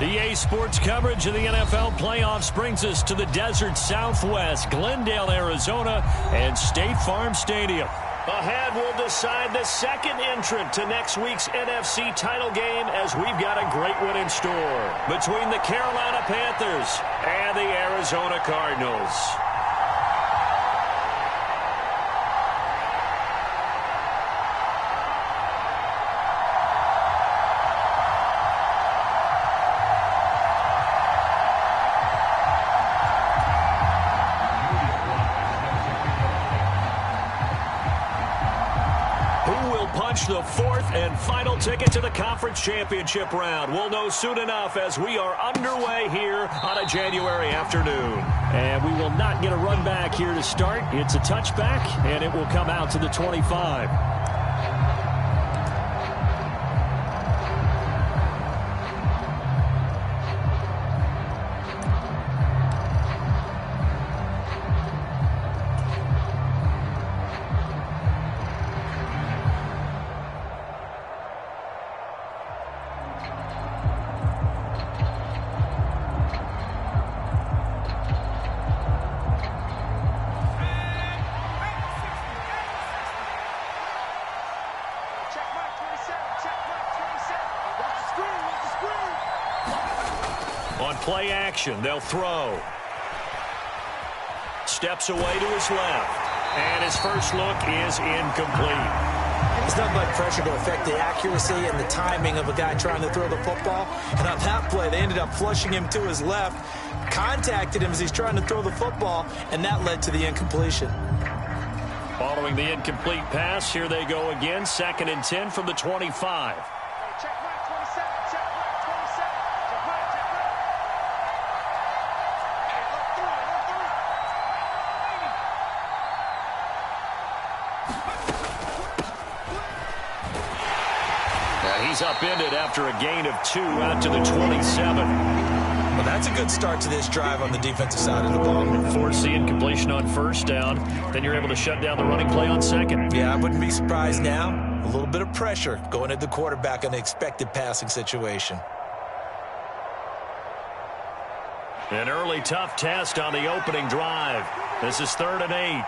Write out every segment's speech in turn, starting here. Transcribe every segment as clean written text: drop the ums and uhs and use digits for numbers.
EA Sports coverage of the NFL playoffs brings us to the desert Southwest, Glendale, Arizona, and State Farm Stadium. Ahead, we'll decide the second entrant to next week's NFC title game as we've got a great one in store between the Carolina Panthers and the Arizona Cardinals. The fourth and final ticket to the conference championship round. We'll know soon enough as we are underway here on a January afternoon. And we will not get a run back here to start. It's a touchback, and it will come out to the 25. Play action. They'll throw. Steps away to his left. And his first look is incomplete. There's nothing like pressure to affect the accuracy and the timing of a guy trying to throw the football. And on that play, they ended up flushing him to his left, contacted him as he's trying to throw the football, and that led to the incompletion. Following the incomplete pass, here they go again. 2nd and 10 from the 25. He's upended after a gain of 2 out to the 27. Well, that's a good start to this drive on the defensive side of the ball. Force the incompletion on first down. Then you're able to shut down the running play on second. Yeah, I wouldn't be surprised now. A little bit of pressure going at the quarterback in an expected passing situation. An early tough test on the opening drive. This is 3rd and 8.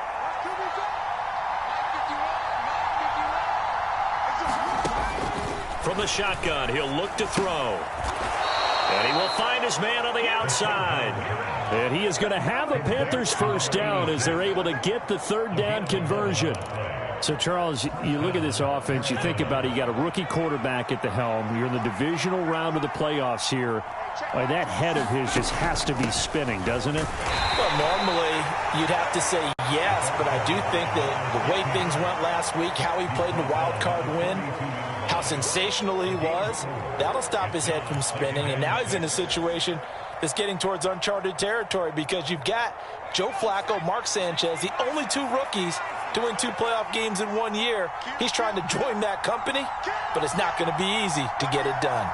From the shotgun, he'll look to throw. And he will find his man on the outside. And he is going to have a Panthers first down as they're able to get the 3rd down conversion. So, Charles, you look at this offense, you think about it, you got a rookie quarterback at the helm. You're in the divisional round of the playoffs here. Boy, that head of his just has to be spinning, doesn't it? Well, normally you'd have to say yes, but I do think that the way things went last week, how he played in the wild card win, how sensational he was, that'll stop his head from spinning. And now he's in a situation that's getting towards uncharted territory because you've got Joe Flacco, Mark Sanchez, the only 2 rookies to win 2 playoff games in 1 year. He's trying to join that company, but it's not going to be easy to get it done.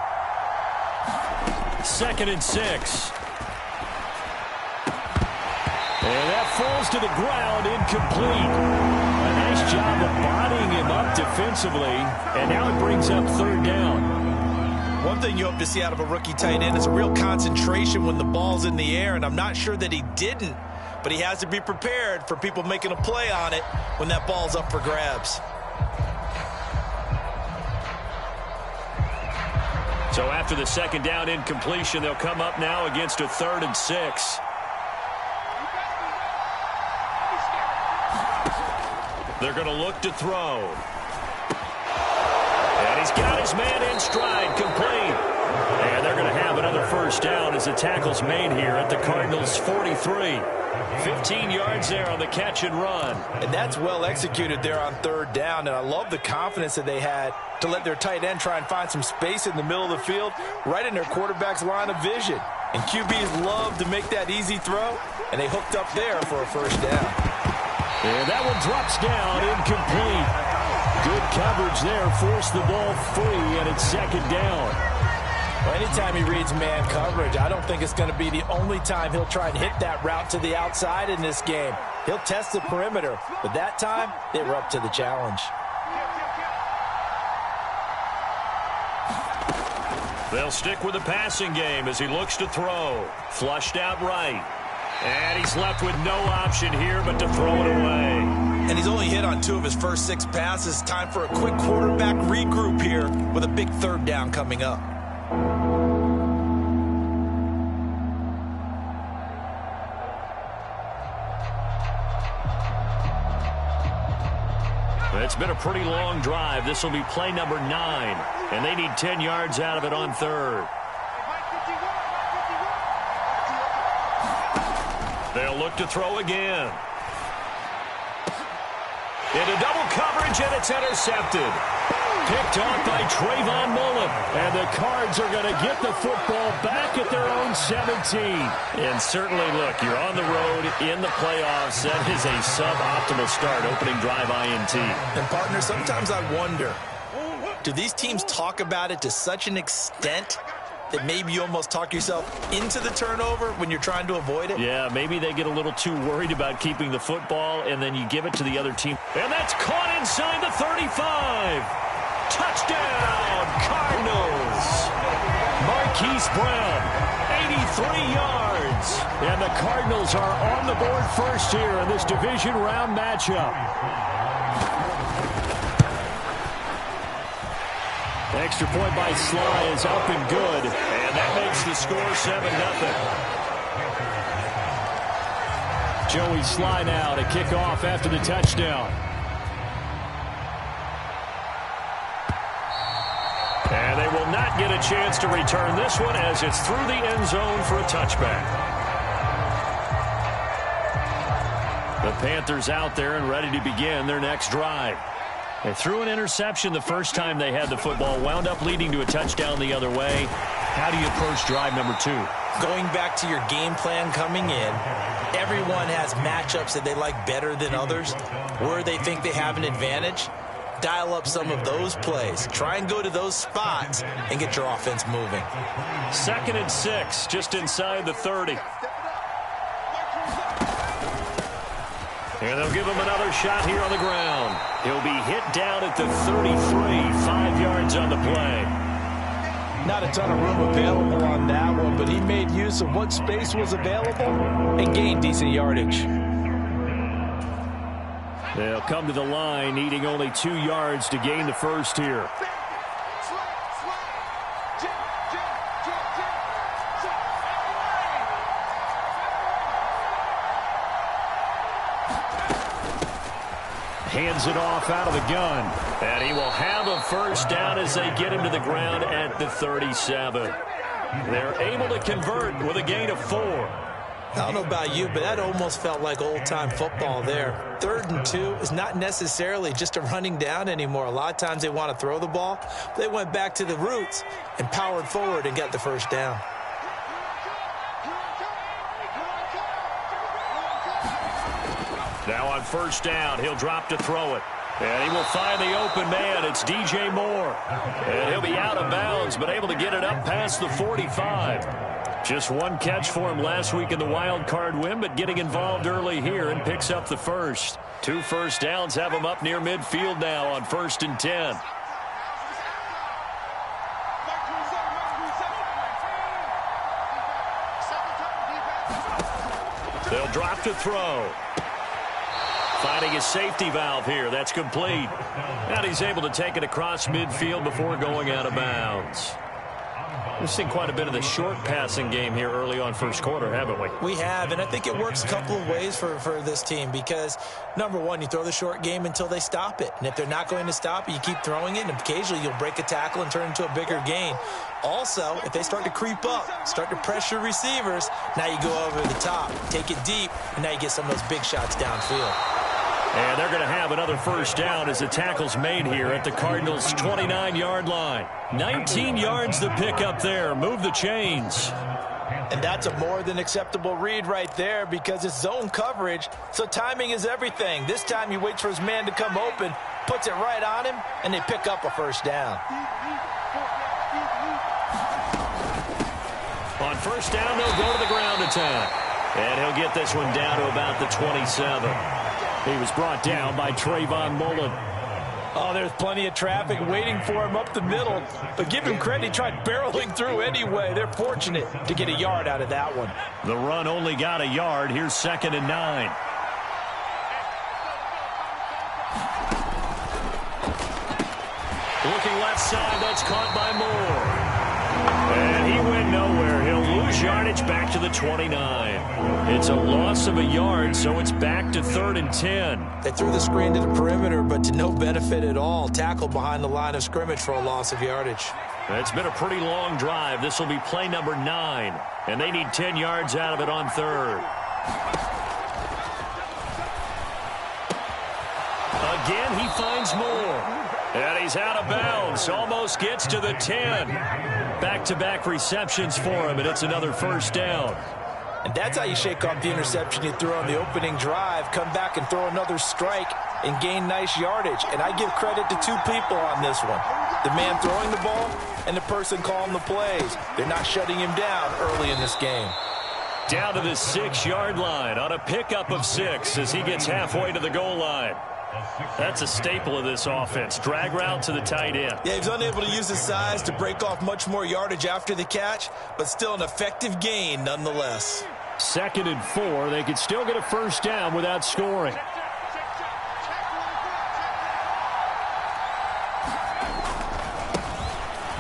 2nd and 6. And that falls to the ground, incomplete. A nice job of bodying him up defensively, and now it brings up 3rd down. One thing you hope to see out of a rookie tight end is a real concentration when the ball's in the air, and I'm not sure that he didn't, but he has to be prepared for people making a play on it when that ball's up for grabs. So after the 2nd down incompletion, they'll come up now against a 3rd and 6. They're going to look to throw. And he's got his man in stride, complete. And they're going to have another first down as the tackle's made here at the Cardinals' 43. 15 yards there on the catch and run. And that's well executed there on 3rd down. And I love the confidence that they had to let their tight end try and find some space in the middle of the field, right in their quarterback's line of vision. And QBs love to make that easy throw, and they hooked up there for a first down. And that one drops down, incomplete. Good coverage there, forced the ball free, and it's 2nd down. Well, anytime he reads man coverage, I don't think it's going to be the only time he'll try and hit that route to the outside in this game. He'll test the perimeter, but that time, they were up to the challenge. They'll stick with the passing game as he looks to throw. Flushed out right. And he's left with no option here but to throw it away. And he's only hit on 2 of his first 6 passes. Time for a quick quarterback regroup here with a big 3rd down coming up. It's been a pretty long drive. This will be play number 9, and they need 10 yards out of it on 3rd. They'll look to throw again. Into double coverage, and it's intercepted. Picked off by Trayvon Mullen. And the Cards are going to get the football back at their own 17. And certainly, look, you're on the road in the playoffs. That is a suboptimal start, opening drive INT. And, partner, sometimes I wonder, do these teams talk about it to such an extent that maybe you almost talk yourself into the turnover when you're trying to avoid it? Yeah, maybe they get a little too worried about keeping the football, and then you give it to the other team. And that's caught inside the 35. Touchdown, Cardinals. Marquise Brown, 83 yards. And the Cardinals are on the board first here in this division round matchup. Extra point by Sly is up and good. And that makes the score 7-0. Joey Sly now to kick off after the touchdown. And they will not get a chance to return this one as it's through the end zone for a touchback. The Panthers out there and ready to begin their next drive. They threw an interception the first time they had the football, wound up leading to a touchdown the other way. How do you approach drive number 2? Going back to your game plan coming in, everyone has matchups that they like better than others, where they think they have an advantage. Dial up some of those plays. Try and go to those spots and get your offense moving. 2nd and 6, just inside the 30. And they'll give him another shot here on the ground. He'll be hit down at the 33, 5 yards on the play. Not a ton of room available on that one, but he made use of what space was available and gained decent yardage. They'll come to the line, needing only 2 yards to gain the first here. Hands it off out of the gun. And he will have a first down as they get him to the ground at the 37. They're able to convert with a gain of 4. I don't know about you, but that almost felt like old-time football there. 3rd and 2 is not necessarily just a running down anymore. A lot of times they want to throw the ball. They went back to the roots and powered forward and got the first down. Now on first down, he'll drop to throw it. And he will find the open man. It's DJ Moore. And he'll be out of bounds, but able to get it up past the 45. Just 1 catch for him last week in the wild card win, but getting involved early here and picks up the first. 2 first downs have him up near midfield now on 1st and 10. They'll drop to throw. Finding his safety valve here. That's complete. And he's able to take it across midfield before going out of bounds. We've seen quite a bit of the short passing game here early on first quarter, haven't we? We have, and I think it works a couple of ways for this team because, number one, you throw the short game until they stop it. And if they're not going to stop it, you keep throwing it, and occasionally you'll break a tackle and turn it into a bigger gain. Also, if they start to creep up, start to pressure receivers, now you go over the top, take it deep, and now you get some of those big shots downfield. And they're going to have another first down as the tackle's made here at the Cardinals' 29-yard line. 19 yards to pick up there. Move the chains. And that's a more than acceptable read right there because it's zone coverage, so timing is everything. This time he waits for his man to come open, puts it right on him, and they pick up a first down. On first down, they'll go to the ground attack. And he'll get this one down to about the 27. He was brought down by Trayvon Mullen. Oh, there's plenty of traffic waiting for him up the middle. But give him credit, he tried barreling through anyway. They're fortunate to get a yard out of that one. The run only got a yard. Here's 2nd and 9. Looking left side, that's caught by Moore. And he went nowhere. He'll lose yardage back to the 29. It's a loss of a yard, so it's back to 3rd and 10. They threw the screen to the perimeter, but to no benefit at all. Tackled behind the line of scrimmage for a loss of yardage. It's been a pretty long drive. This will be play number 9, and they need 10 yards out of it on 3rd. Again, he finds Moore. And he's out of bounds. Almost gets to the 10. Back-to-back receptions for him, and it's another 1st down. And that's how you shake off the interception you threw on the opening drive. Come back and throw another strike and gain nice yardage. And I give credit to 2 people on this one. The man throwing the ball and the person calling the plays. They're not shutting him down early in this game. Down to the 6-yard line on a pickup of 6 as he gets halfway to the goal line. That's a staple of this offense. Drag route to the tight end. Yeah, he's unable to use his size to break off much more yardage after the catch, but still an effective gain nonetheless. 2nd and 4. They could still get a 1st down without scoring.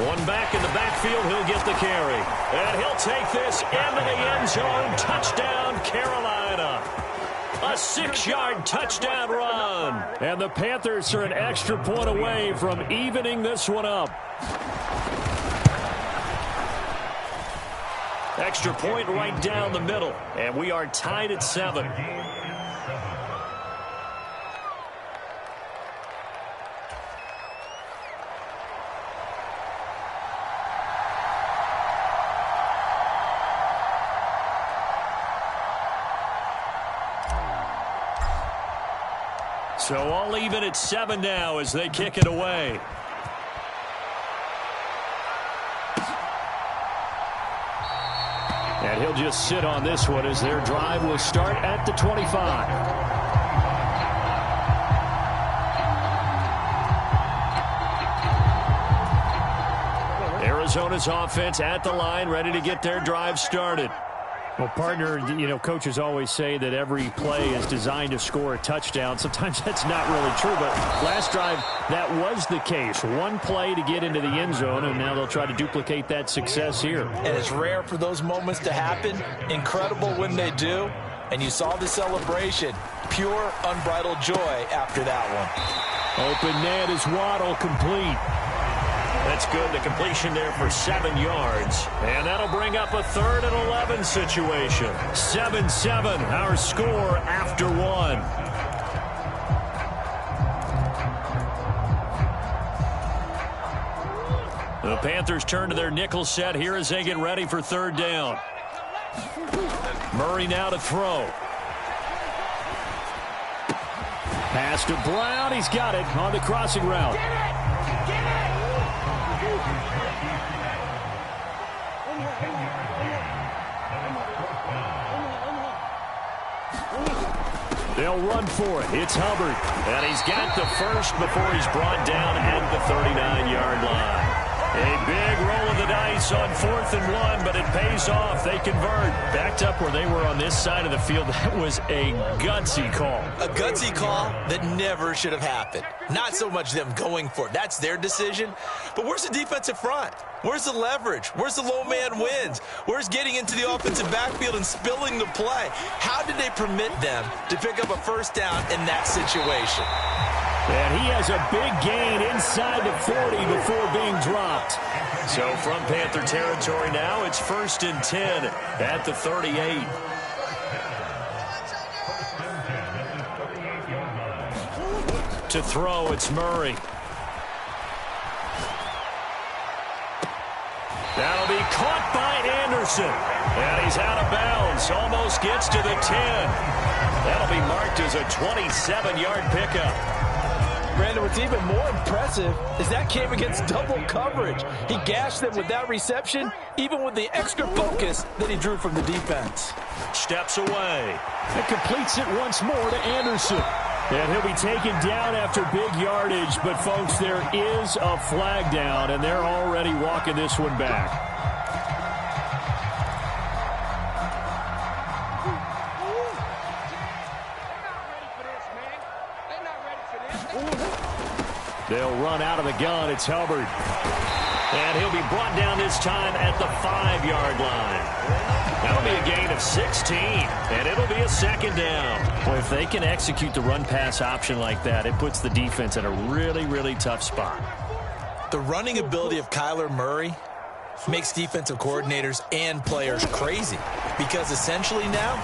One back in the backfield. He'll get the carry. And he'll take this into the end zone. Touchdown, Carolina. A 6-yard touchdown run. And the Panthers are an extra point away from evening this one up. Extra point right down the middle. And we are tied at 7. So all even at 7 now as they kick it away. And he'll just sit on this one as their drive will start at the 25. Arizona's offense at the line, ready to get their drive started. Well, partner, coaches always say that every play is designed to score a touchdown. Sometimes that's not really true, but last drive, that was the case. One play to get into the end zone, and now they'll try to duplicate that success here. And it's rare for those moments to happen. Incredible when they do. And you saw the celebration. Pure, unbridled joy after that one. Open net is Waddle, complete. That's good. The completion there for 7 yards. And that'll bring up a 3rd and 11 situation. 7-7, our score after 1. The Panthers turn to their nickel set here as they get ready for 3rd down. Murray now to throw. Pass to Brown. He's got it on the crossing route. They'll run for it. It's Hubbard. And he's got the first before he's brought down at the 39-yard line. A big roll of the dice on 4th and 1, but it pays off. They convert. Backed up where they were on this side of the field. That was a gutsy call. A gutsy call that never should have happened. Not so much them going for it. That's their decision. But where's the defensive front? Where's the leverage? Where's the low man wins? Where's getting into the offensive backfield and spilling the play? How did they permit them to pick up a 1st down in that situation? And he has a big gain inside the 40 before being dropped. So from Panther territory now, it's 1st and 10 at the 38. To throw, it's Murray. That'll be caught by Anderson. And he's out of bounds. Almost gets to the 10. That'll be marked as a 27-yard pickup. Brandon, what's even more impressive is that came against double coverage. He gashed them with that reception, even with the extra focus that he drew from the defense. Steps away. And completes it once more to Anderson. And he'll be taken down after big yardage. But, folks, there is a flag down, and they're already walking this one back. They'll run out of the gun. It's Hubbard. And he'll be brought down this time at the 5-yard line. That'll be a gain of 16, and it'll be a second down. Well, if they can execute the run-pass option like that, it puts the defense in a really, really tough spot. The running ability of Kyler Murray makes defensive coordinators and players crazy because essentially now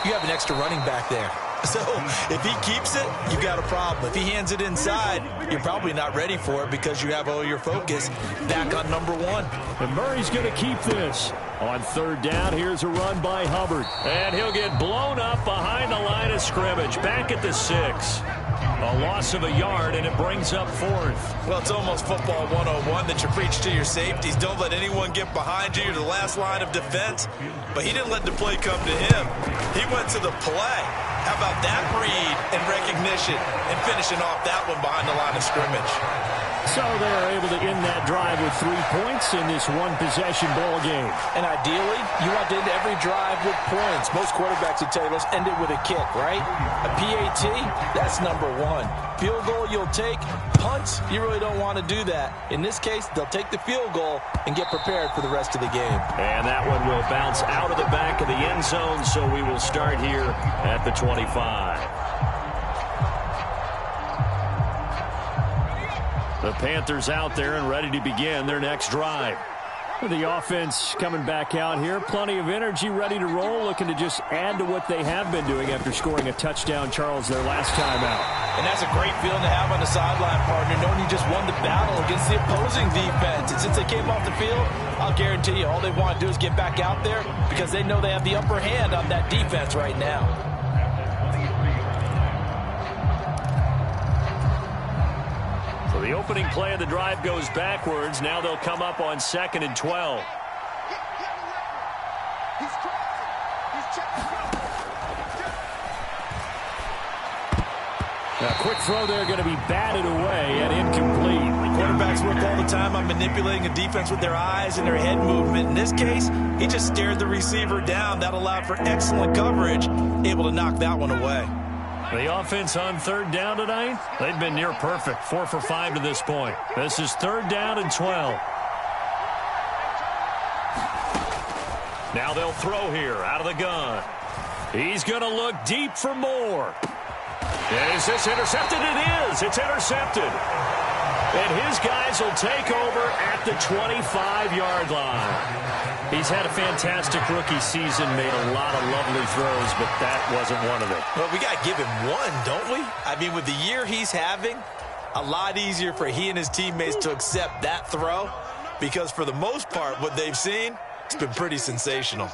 you have an extra running back there. So if he keeps it, you've got a problem. If he hands it inside, you're probably not ready for it because you have all your focus back on number one. And Murray's going to keep this. On third down, here's a run by Hubbard. And he'll get blown up behind the line of scrimmage, back at the 6. A loss of a yard, and it brings up fourth. Well, it's almost football 101 that you preach to your safeties. Don't let anyone get behind you. You're the last line of defense. But he didn't let the play come to him. He went to the play. How about that read and recognition and finishing off that one behind the line of scrimmage? So they're able to end that drive with 3 points in this one-possession ball game. And ideally, you want to end every drive with points. Most quarterbacks would tell you, let's end it with a kick, right? A PAT, that's number one. Field goal you'll take. Punts, you really don't want to do that. In this case, they'll take the field goal and get prepared for the rest of the game. And that one will bounce out of the back of the end zone, so we will start here at the 25. The Panthers out there and ready to begin their next drive. The offense coming back out here. Plenty of energy, ready to roll, looking to just add to what they have been doing after scoring a touchdown, Charles, their last time out. And that's a great feeling to have on the sideline, partner, knowing you just won the battle against the opposing defense. And since they came off the field, I'll guarantee you all they want to do is get back out there because they know they have the upper hand on that defense right now. So the opening play of the drive goes backwards. Now they'll come up on 2nd and 12. A quick throw there going to be batted away and incomplete. Quarterbacks work all the time on manipulating a defense with their eyes and their head movement. In this case, he just stared the receiver down. That allowed for excellent coverage, able to knock that one away. The offense on third down tonight, they've been near perfect. 4 for 5 to this point. This is 3rd down and 12. Now they'll throw here out of the gun. He's going to look deep for more. Is this intercepted? It is. It's intercepted. And his guys will take over at the 25-yard line. He's had a fantastic rookie season, made a lot of lovely throws, but that wasn't one of them. Well, we got to give him one, don't we? I mean, with the year he's having, a lot easier for he and his teammates to accept that throw because for the most part, what they've seen, it's been pretty sensational.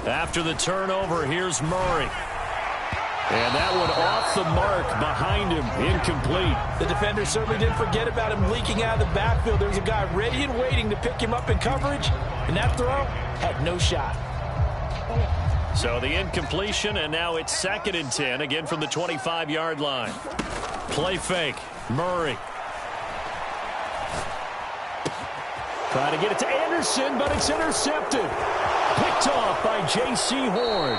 After the turnover, here's Murray. And that one off the mark behind him, incomplete. The defender certainly didn't forget about him leaking out of the backfield. There's a guy ready and waiting to pick him up in coverage, and that throw had no shot. So the incompletion, and now it's 2nd and 10, again from the 25-yard line. Play fake, Murray. Trying to get it to Anderson, but it's intercepted. Picked off by J.C. Horn.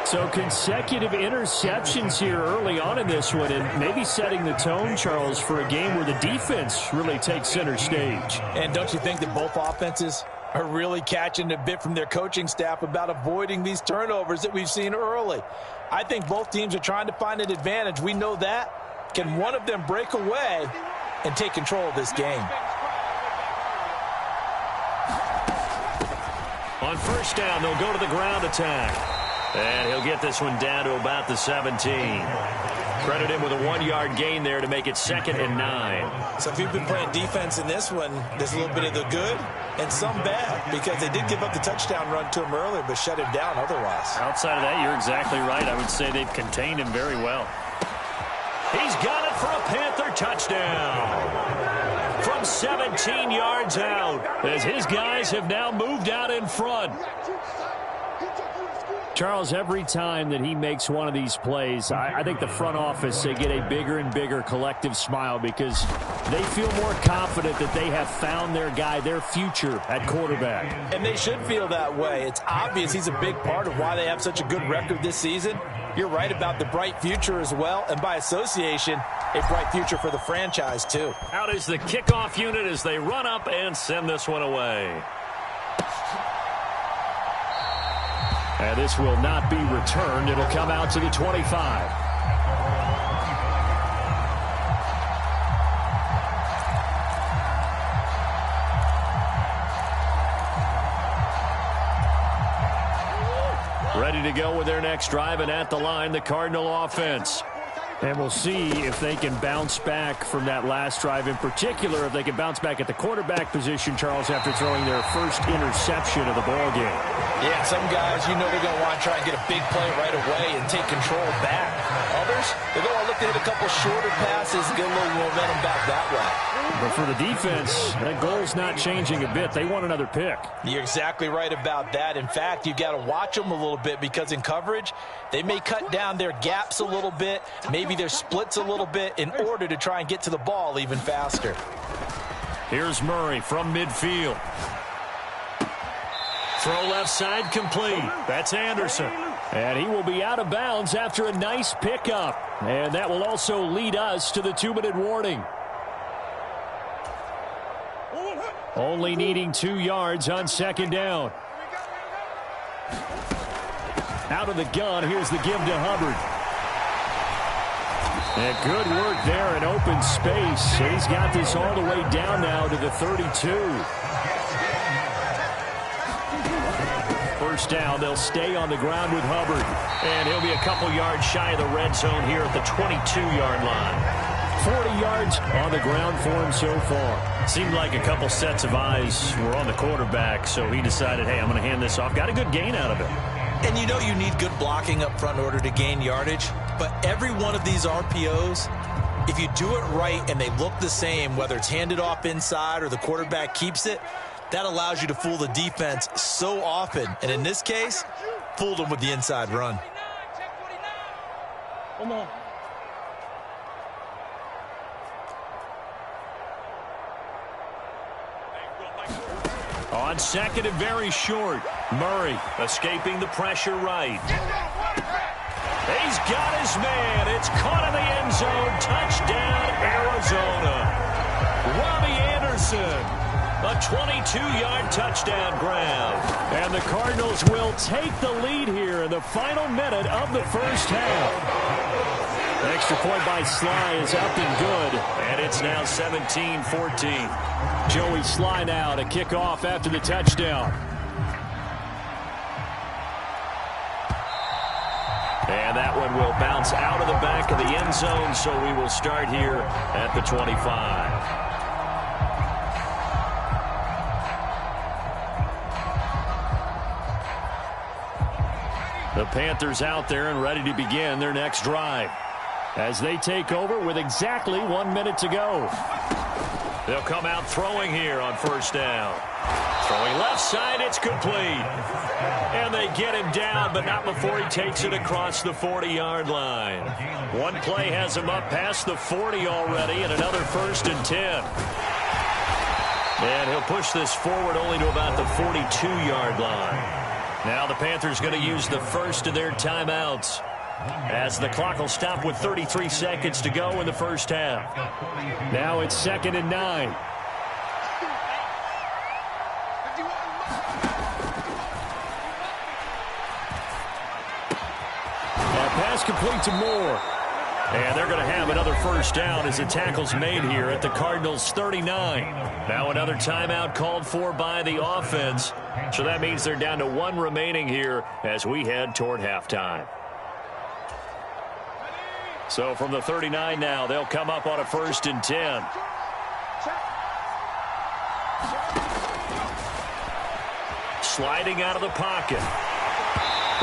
So consecutive interceptions here early on in this one, and maybe setting the tone, Charles, for a game where the defense really takes center stage. And don't you think that both offenses are really catching a bit from their coaching staff about avoiding these turnovers that we've seen early? I think both teams are trying to find an advantage. We know that. Can one of them break away and take control of this game? On first down, they'll go to the ground attack. And he'll get this one down to about the 17. Credit him with a 1-yard gain there to make it 2nd and 9. So if you've been playing defense in this one, there's a little bit of the good and some bad because they did give up the touchdown run to him earlier but shut him down otherwise. Outside of that, you're exactly right. I would say they've contained him very well. He's got it for a Panther touchdown. From 17 yards out, as his guys have now moved out in front. Charles, every time that he makes one of these plays, I think the front office, they get a bigger and bigger collective smile because they feel more confident that they have found their guy, their future at quarterback. And they should feel that way. It's obvious he's a big part of why they have such a good record this season. You're right about the bright future as well, and by association, a bright future for the franchise too. Out is the kickoff unit as they run up and send this one away. And this will not be returned. It'll come out to the 25. Ready to go with their next drive, and at the line, the Cardinal offense. And we'll see if they can bounce back from that last drive, in particular if they can bounce back at the quarterback position, Charles, after throwing their first interception of the ball game. Yeah, some guys, you know they're going to want to try and get a big play right away and take control back. Others, they're going to look to hit a couple shorter passes and get a little momentum back that way. But for the defense, that goal's not changing a bit. They want another pick. You're exactly right about that. In fact, you've got to watch them a little bit because in coverage, they may cut down their gaps a little bit, maybe their splits a little bit in order to try and get to the ball even faster. Here's Murray from midfield. Throw left side complete. That's Anderson. And he will be out of bounds after a nice pickup. And that will also lead us to the 2-minute warning. Only needing 2 yards on second down. Out of the gun, here's the give to Hubbard. And good work there in open space. He's got this all the way down now to the 32. First down, they'll stay on the ground with Hubbard. And he'll be a couple yards shy of the red zone here at the 22-yard line. 40 yards on the ground for him so far. Seemed like a couple sets of eyes were on the quarterback, so he decided, hey, I'm going to hand this off. Got a good gain out of it. And you know you need good blocking up front in order to gain yardage, but every one of these RPOs, if you do it right and they look the same, whether it's handed off inside or the quarterback keeps it, that allows you to fool the defense so often. And in this case, fooled them with the inside run. Come on. On second and very short, Murray escaping the pressure right. He's got his man. It's caught in the end zone. Touchdown, Arizona. Robbie Anderson, a 22-yard touchdown grab. And the Cardinals will take the lead here in the final minute of the first half. An extra point by Sly is up and good. And it's now 17-14. Joey Sly now to kick off after the touchdown. And that one will bounce out of the back of the end zone, so we will start here at the 25. The Panthers out there and ready to begin their next drive as they take over with exactly 1 minute to go. They'll come out throwing here on first down. Throwing left side, it's complete. And they get him down, but not before he takes it across the 40-yard line. One play has him up past the 40 already, and another 1st and 10. And he'll push this forward only to about the 42-yard line. Now the Panthers going to use the first of their timeouts, as the clock will stop with 33 seconds to go in the first half. Now it's 2nd and 9. That pass complete to Moore. And they're going to have another first down as the tackle's made here at the Cardinals' 39. Now another timeout called for by the offense. So that means they're down to 1 remaining here as we head toward halftime. So from the 39 now, they'll come up on a 1st and 10. Sliding out of the pocket.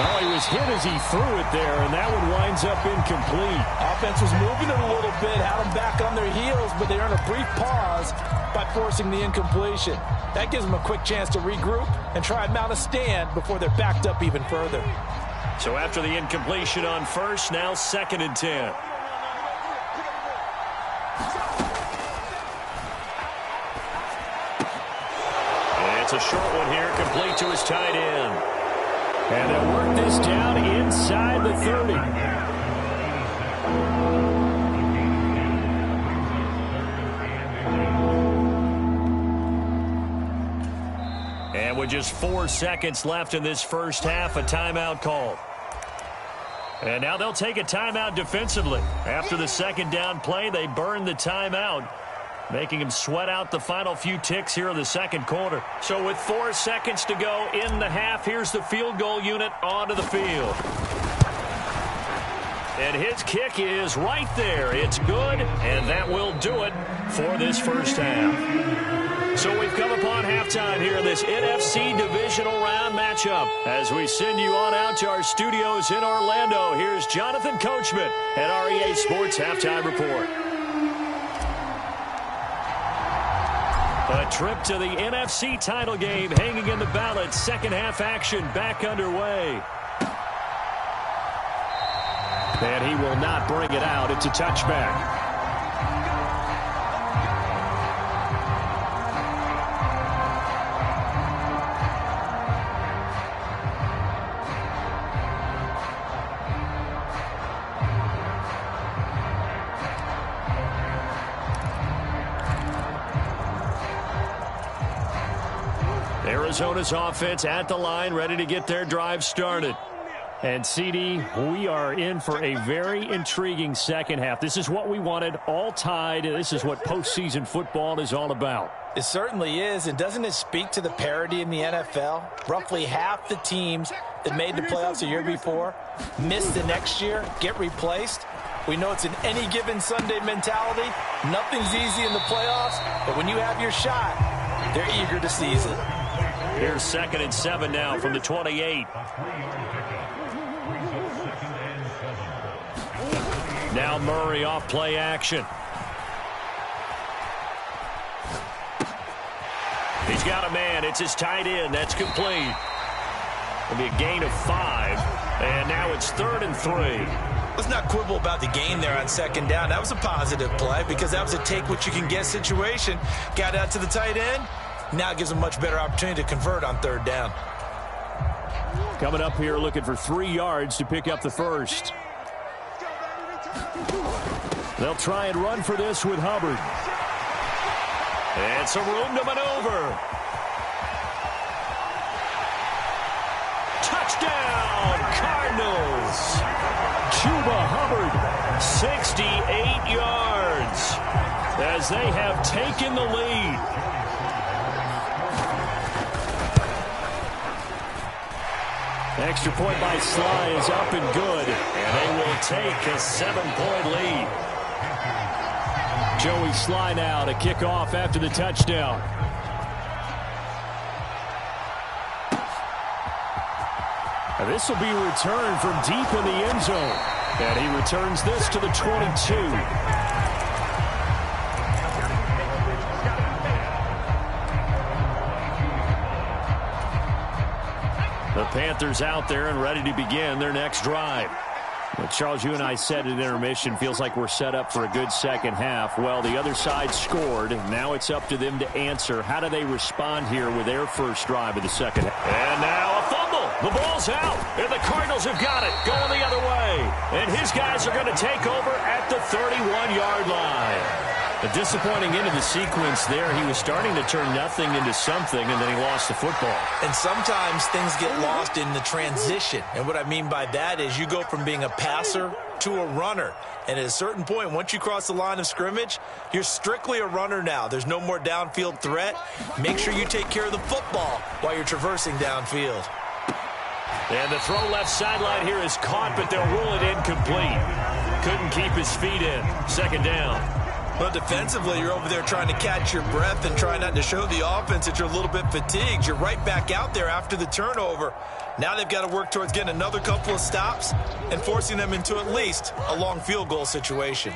Oh, he was hit as he threw it there, and that one winds up incomplete. Offense was moving it a little bit, had them back on their heels, but they earned a brief pause by forcing the incompletion. That gives them a quick chance to regroup and try and mount a stand before they're backed up even further. So after the incompletion on first, now 2nd and 10. And it's a short one here, complete to his tight end. And they'll work this down inside the 30. And with just 4 seconds left in this first half, a timeout call. And now they'll take a timeout defensively. After the 2nd down play, they burn the timeout, making him sweat out the final few ticks here in the 2nd quarter. So with 4 seconds to go in the half, here's the field goal unit onto the field. And his kick is right there. It's good, and that will do it for this first half. So we've come upon halftime here in this NFC Divisional Round matchup. As we send you on out to our studios in Orlando, here's Jonathan Coachman at REA Sports Halftime Report. A trip to the NFC title game hanging in the balance. Second half action back underway. And he will not bring it out. It's a touchback. Arizona's offense at the line, ready to get their drive started. And, CD, we are in for a very intriguing second half. This is what we wanted, all tied. This is what postseason football is all about. It certainly is, and doesn't it speak to the parity in the NFL? Roughly half the teams that made the playoffs the year before miss the next year, get replaced. We know it's an any given Sunday mentality. Nothing's easy in the playoffs, but when you have your shot, they're eager to seize it. Here's 2nd and 7 now from the 28. Now Murray off play action. He's got a man. It's his tight end. That's complete. It'll be a gain of 5. And now it's 3rd and 3. Let's not quibble about the gain there on 2nd down. That was a positive play because that was a take-what-you-can-get situation. Got out to the tight end. Now it gives them a much better opportunity to convert on 3rd down. Coming up here looking for 3 yards to pick up the first. They'll try and run for this with Hubbard. And some room to maneuver. Touchdown, Cardinals. Chuba Hubbard, 68 yards as they have taken the lead. Extra point by Sly is up and good, and they will take a 7-point lead. Joey Sly now to kick off after the touchdown. And this will be returned from deep in the end zone. And he returns this to the 22. The Panthers out there and ready to begin their next drive. Well, Charles, you and I said at intermission, feels like we're set up for a good second half. Well, the other side scored. Now it's up to them to answer. How do they respond here with their first drive of the second half? And now a fumble. The ball's out. And the Cardinals have got it. Going the other way. And his guys are going to take over at the 31-yard line. A disappointing end of the sequence there. He was starting to turn nothing into something, and then he lost the football. And sometimes things get lost in the transition. And what I mean by that is you go from being a passer to a runner. And at a certain point, once you cross the line of scrimmage, you're strictly a runner now. There's no more downfield threat. Make sure you take care of the football while you're traversing downfield. And the throw left sideline here is caught, but they'll rule it incomplete. Couldn't keep his feet in. 2nd down. Well, defensively, you're over there trying to catch your breath and try not to show the offense that you're a little bit fatigued. You're right back out there after the turnover. Now they've got to work towards getting another couple of stops and forcing them into at least a long field goal situation.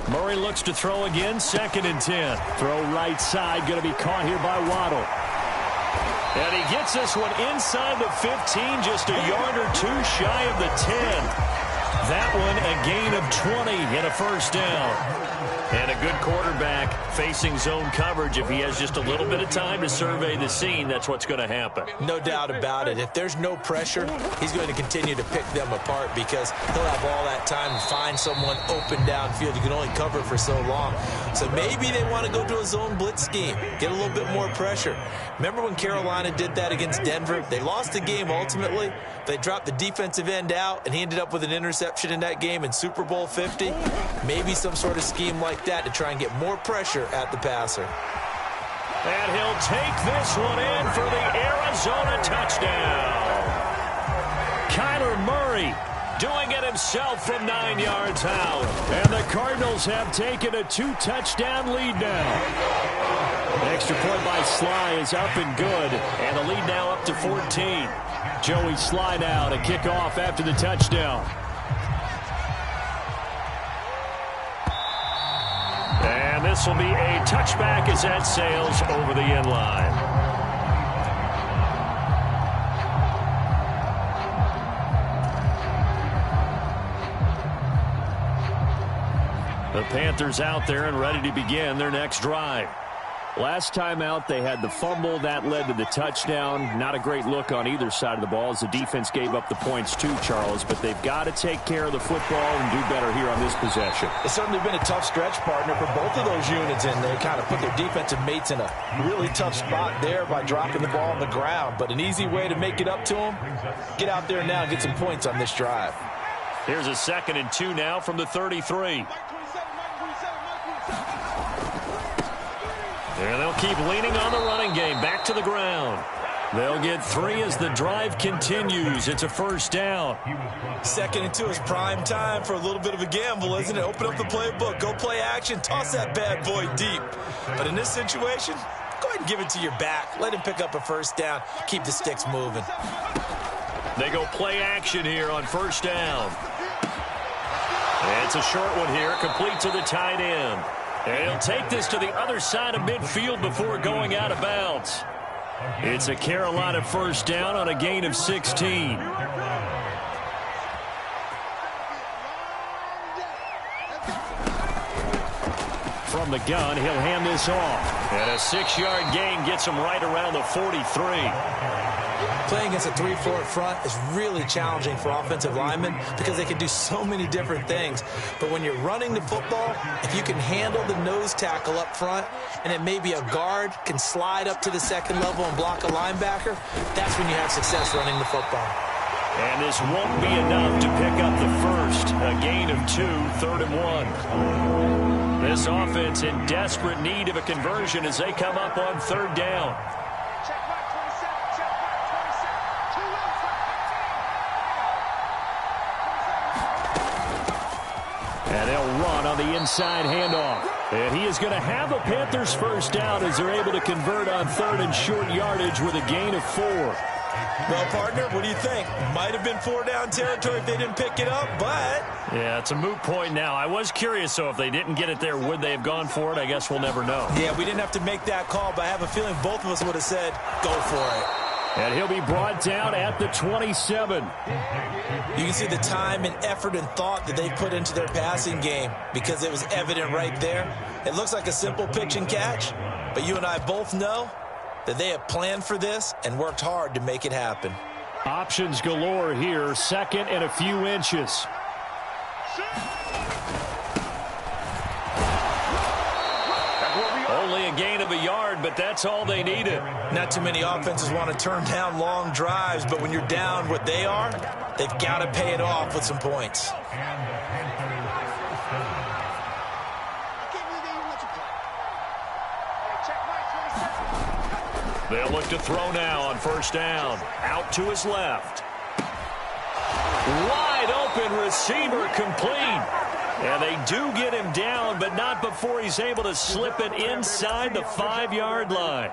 Murray looks to throw again, 2nd and 10. Throw right side, going to be caught here by Waddle. And he gets this one inside the 15, just a yard or two shy of the 10. That one a gain of 20 and a first down. And a good quarterback facing zone coverage. If he has just a little bit of time to survey the scene, that's what's going to happen. No doubt about it. If there's no pressure, he's going to continue to pick them apart because he'll have all that time to find someone open downfield. You can only cover for so long. So maybe they want to go to a zone blitz scheme, get a little bit more pressure. Remember when Carolina did that against Denver? They lost the game ultimately. They dropped the defensive end out, and he ended up with an interception in that game in Super Bowl 50. Maybe some sort of scheme like that to try and get more pressure at the passer. And he'll take this one in for the Arizona touchdown. Kyler Murray doing it himself from 9 yards out. And the Cardinals have taken a 2-touchdown lead now. Extra point by Sly is up and good. And the lead now up to 14. Joey Sly now to kick off after the touchdown. And this will be a touchback as that sails over the end line. The Panthers out there and ready to begin their next drive. Last time out, they had the fumble. That led to the touchdown. Not a great look on either side of the ball as the defense gave up the points too, Charles. But they've got to take care of the football and do better here on this possession. It's certainly been a tough stretch, partner, for both of those units, and they kind of put their defensive mates in a really tough spot there by dropping the ball on the ground. But an easy way to make it up to them, get out there now and get some points on this drive. Here's a 2nd and 2 now from the 33. And they'll keep leaning on the running game. Back to the ground. They'll get 3 as the drive continues. It's a first down. 2nd and 2 is prime time for a little bit of a gamble, isn't it? Open up the playbook. Go play action. Toss that bad boy deep. But in this situation, go ahead and give it to your back. Let him pick up a first down. Keep the sticks moving. They go play action here on first down. And it's a short one here. Complete to the tight end. And he'll take this to the other side of midfield before going out of bounds. It's a Carolina first down on a gain of 16. From the gun, he'll hand this off. And a 6-yard gain gets him right around the 43. Playing against a 3-4 front is really challenging for offensive linemen because they can do so many different things. But when you're running the football, if you can handle the nose tackle up front and then maybe a guard can slide up to the second level and block a linebacker, that's when you have success running the football. And this won't be enough to pick up the first. A gain of 2, 3rd and 1. This offense in desperate need of a conversion as they come up on 3rd down. And they'll run on the inside handoff. And he is going to have the Panthers first down as they're able to convert on 3rd and short yardage with a gain of 4. Well, partner, what do you think? Might have been 4-down territory if they didn't pick it up, but... Yeah, it's a moot point now. I was curious, so if they didn't get it there, would they have gone for it? I guess we'll never know. Yeah, we didn't have to make that call, but I have a feeling both of us would have said, go for it. And he'll be brought down at the 27. You can see the time and effort and thought that they put into their passing game because it was evident right there. It looks like a simple pitch and catch, but you and I both know that they have planned for this and worked hard to make it happen. Options galore here, 2nd and a few inches. Only a gain of a yard, but that's all they needed. Not too many offenses want to turn down long drives, but when you're down what they are, they've got to pay it off with some points. They'll look to throw now on first down. Out to his left. Wide open receiver complete. And they do get him down, but not before he's able to slip it inside the 5-yard line.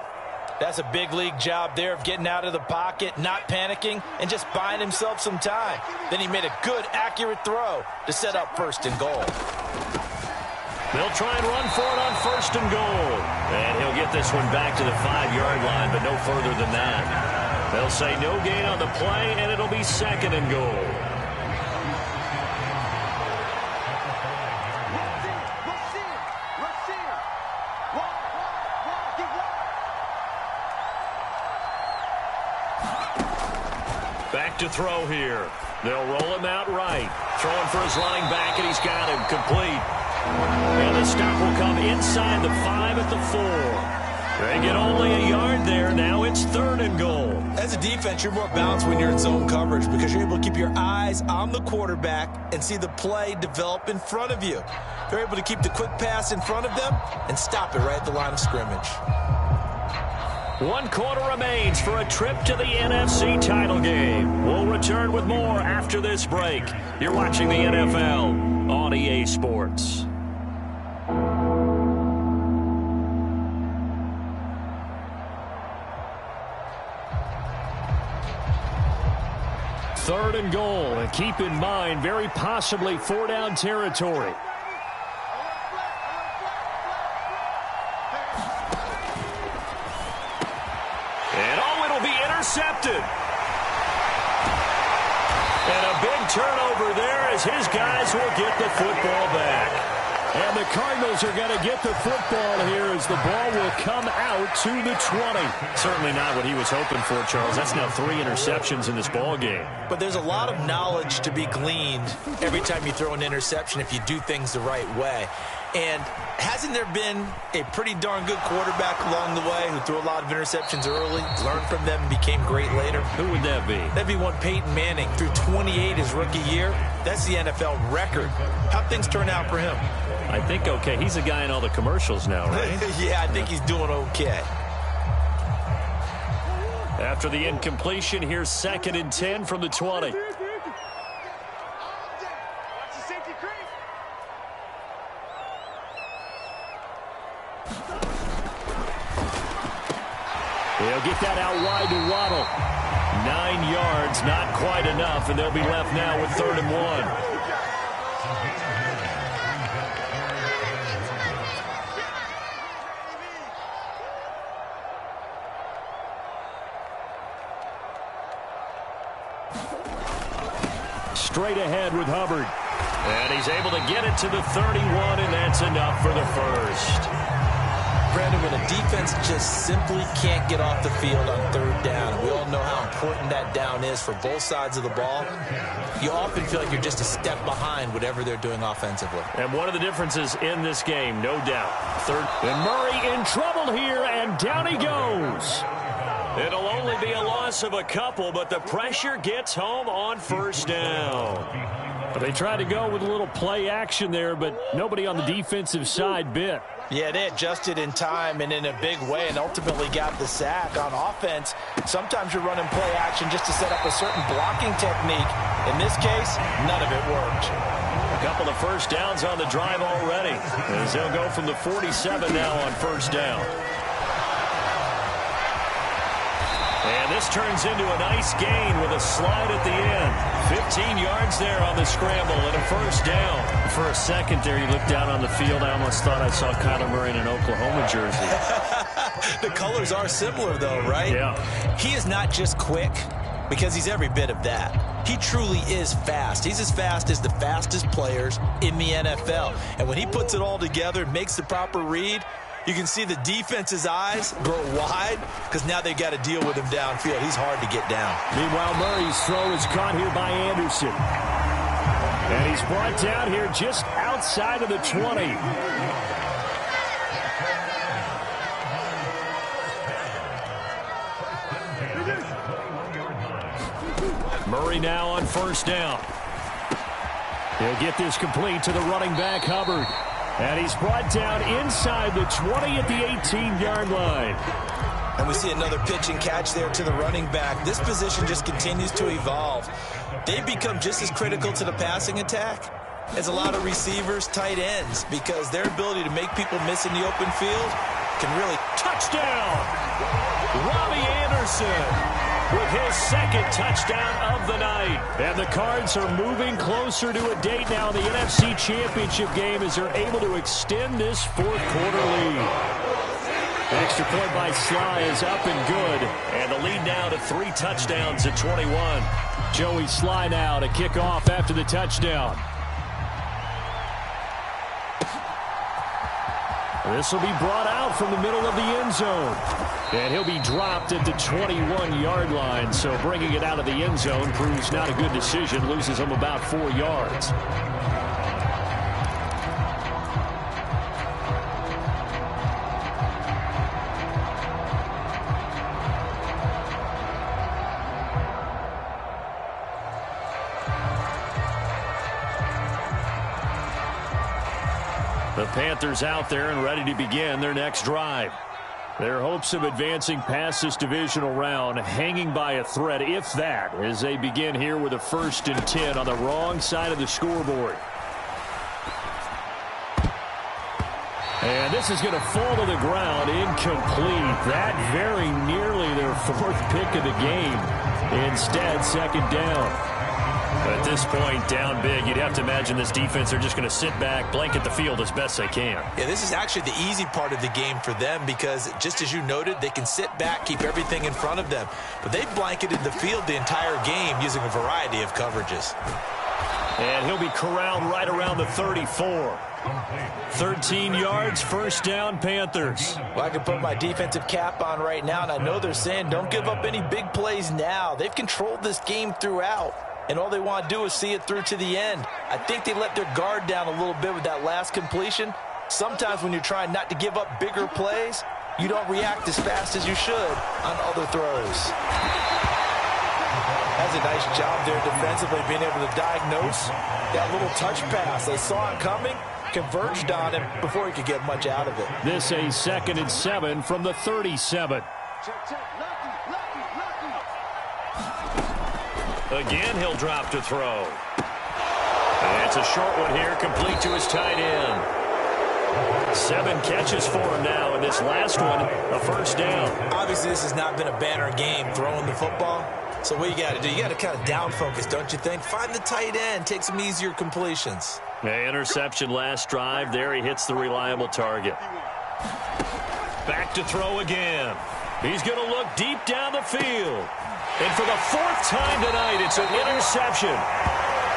That's a big league job there of getting out of the pocket, not panicking, and just buying himself some time. Then he made a good, accurate throw to set up first and goal. They'll try and run for it on first and goal. And he'll get this one back to the 5-yard line, but no further than that. They'll say no gain on the play, and it'll be second and goal. Back to throw here. They'll roll him out right. Throwing for his running back, and he's got him complete. And the stop will come inside the 5 at the 4. They get only a yard there. Now it's third and goal. As a defense, you're more balanced when you're in zone coverage because you're able to keep your eyes on the quarterback and see the play develop in front of you. They're able to keep the quick pass in front of them and stop it right at the line of scrimmage. 1 quarter remains for a trip to the NFC title game. We'll return with more after this break. You're watching the NFL on EA Sports. Third and goal, and keep in mind, very possibly 4-down territory. Intercepted. And a big turnover there as his guys will get the football back. And the Cardinals are going to get the football here as the ball will come out to the 20. Certainly not what he was hoping for, Charles. That's now 3 interceptions in this ball game. But there's a lot of knowledge to be gleaned every time you throw an interception if you do things the right way. And hasn't there been a pretty darn good quarterback along the way who threw a lot of interceptions early, learned from them, and became great later? Who would that be? That'd be one Peyton Manning. Threw 28 his rookie year. That's the NFL record. How'd things turn out for him? I think okay. He's a guy in all the commercials now, right? Yeah, I think he's doing okay. After the incompletion, here's 2nd and 10 from the 20. They'll get that out wide to Waddle. 9 yards, not quite enough, and they'll be left now with 3rd and 1. Straight ahead with Hubbard. And he's able to get it to the 31, and that's enough for the first. Brandon, when a defense just simply can't get off the field on 3rd down, and we all know how important that down is for both sides of the ball, you often feel like you're just a step behind whatever they're doing offensively. And one of the differences in this game, no doubt. And Murray in trouble here, and down he goes. It'll only be a loss of a couple, but the pressure gets home on 1st down. They tried to go with a little play action there, but nobody on the defensive side bit. Yeah, they adjusted in time and in a big way and ultimately got the sack. On offense, sometimes you're running play action just to set up a certain blocking technique. In this case, none of it worked. A couple of 1st downs on the drive already, as they'll go from the 47 now on 1st down. And this turns into a nice gain with a slide at the end. 15 yards there on the scramble and a 1st down. For a second there, you looked down on the field. I almost thought I saw Kyler Murray in an Oklahoma jersey. The colors are similar, though, right? Yeah. He is not just quick, because he's every bit of that. He truly is fast. He's as fast as the fastest players in the NFL. And when he puts it all together, makes the proper read, you can see the defense's eyes grow wide because now they've got to deal with him downfield. He's hard to get down. Meanwhile, Murray's throw is caught here by Anderson. And he's brought down here just outside of the 20. Murray now on 1st down. He'll get this complete to the running back, Hubbard. And he's brought down inside the 20 at the 18-yard line. And we see another pitch and catch there to the running back. This position just continues to evolve. They've become just as critical to the passing attack as a lot of receivers, tight ends, because their ability to make people miss in the open field can really... Touchdown! Robbie Anderson with his second touchdown of the night. And the Cards are moving closer to a date now in the NFC Championship game as they're able to extend this fourth-quarter lead. Extra point by Sly is up and good. And the lead now to 3 touchdowns at 21. Joey Sly now to kick off after the touchdown. This will be brought out from the middle of the end zone. And he'll be dropped at the 21-yard line. So bringing it out of the end zone proves not a good decision. Loses him about 4 yards. The Panthers out there and ready to begin their next drive. Their hopes of advancing past this divisional round hanging by a thread, if that, as they begin here with a 1st and 10 on the wrong side of the scoreboard. And this is going to fall to the ground incomplete. That very nearly their 4th pick of the game. Instead, 2nd down. At this point, down big, you'd have to imagine this defense are just going to sit back, blanket the field as best they can. Yeah, this is actually the easy part of the game for them because, just as you noted, they can sit back, keep everything in front of them. But they've blanketed the field the entire game using a variety of coverages. And he'll be corralled right around the 34. 13 yards, 1st down, Panthers. Well, I can put my defensive cap on right now, and I know they're saying don't give up any big plays now. They've controlled this game throughout. And all they want to do is see it through to the end. I think they let their guard down a little bit with that last completion. Sometimes when you're trying not to give up bigger plays, you don't react as fast as you should on other throws. That's a nice job there defensively, being able to diagnose that little touch pass. They saw it coming, converged on him before he could get much out of it. This a 2nd and 7 from the 37. Again, he'll drop to throw. And it's a short one here, complete to his tight end. 7 catches for him now, and this last one, a 1st down. Obviously, this has not been a banner game throwing the football. So what you got to do, you got to kind of down focus, don't you think? Find the tight end, take some easier completions. Interception last drive. There he hits the reliable target. Back to throw again. He's going to look deep down the field. And for the 4th time tonight, it's an interception.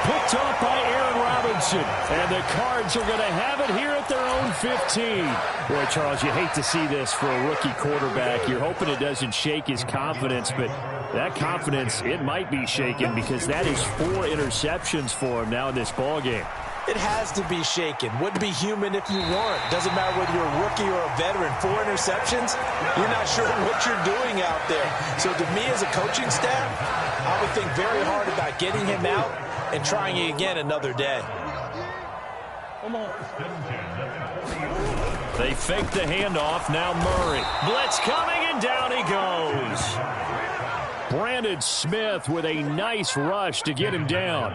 Picked off by Aaron Robinson. And the Cards are going to have it here at their own 15. Boy, Charles, you hate to see this for a rookie quarterback. You're hoping it doesn't shake his confidence, but that confidence, it might be shaken because that is 4 interceptions for him now in this ballgame. It has to be shaken. Wouldn't be human if you weren't. Doesn't matter whether you're a rookie or a veteran. 4 interceptions, you're not sure what you're doing out there. So to me as a coaching staff, I would think very hard about getting him out and trying it again another day. They fake the handoff. Now Murray. Blitz coming, and down he goes. Brandon Smith with a nice rush to get him down.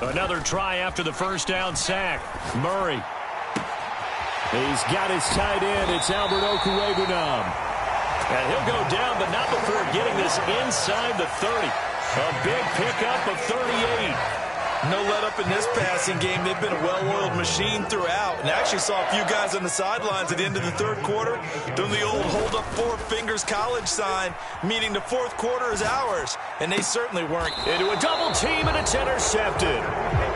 Another try after the 1st down sack. Murray. He's got his tight end. It's Albert Okwuegbunam. And he'll go down, but not before getting this inside the 30. A big pickup of 38. No let-up in this passing game. They've been a well-oiled machine throughout. And I actually saw a few guys on the sidelines at the end of the third quarter doing the old hold up four fingers college sign, meaning the fourth quarter is ours. And they certainly weren't. Into a double team, and it's intercepted.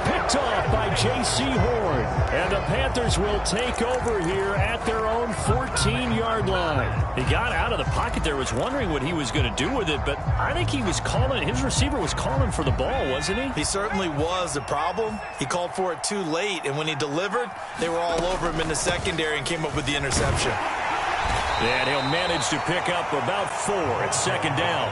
Picked off by J.C. Horn. And the Panthers will take over here at their own 14-yard line. He got out of the pocket there, was wondering what he was going to do with it, but I think he was calling, his receiver was calling for the ball, wasn't he? He certainly was. The problem, he called for it too late, and when he delivered, they were all over him in the secondary and came up with the interception. And he'll manage to pick up about 4 at second down.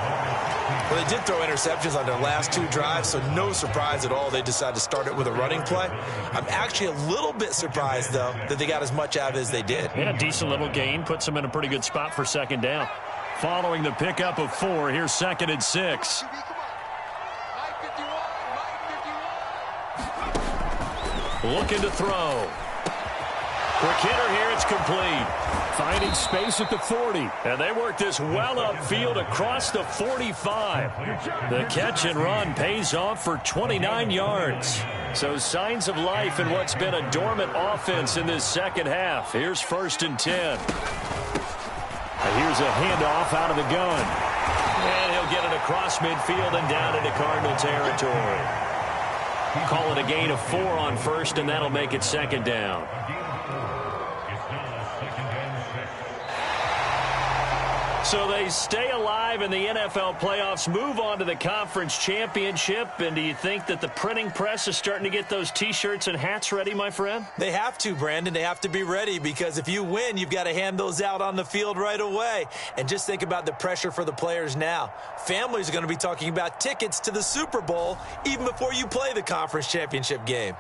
Well, they did throw interceptions on their last 2 drives, so no surprise at all they decided to start it with a running play. I'm actually a little bit surprised, though, that they got as much out of it as they did. Yeah, a decent little gain, puts them in a pretty good spot for second down. Following the pickup of 4, here's 2nd and 6. Looking to throw. Quick hitter here, it's complete. Finding space at the 40. And they work this well upfield across the 45. The catch and run pays off for 29 yards. So signs of life in what's been a dormant offense in this second half. Here's 1st and 10. Here's a handoff out of the gun. And he'll get it across midfield and down into Cardinal territory. Call it a gain of 4 on 1st, and that'll make it 2nd down. So they stay alive in the NFL playoffs, move on to the conference championship. And do you think that the printing press is starting to get those T-shirts and hats ready, my friend? They have to, Brandon. They have to be ready because if you win, you've got to hand those out on the field right away. And just think about the pressure for the players now. Families are going to be talking about tickets to the Super Bowl even before you play the conference championship game.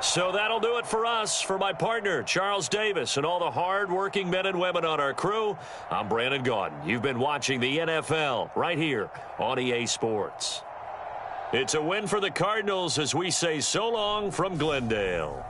So that'll do it for us. For my partner, Charles Davis, and all the hard-working men and women on our crew, I'm Brandon Gaudin. You've been watching the NFL right here on EA Sports. It's a win for the Cardinals as we say so long from Glendale.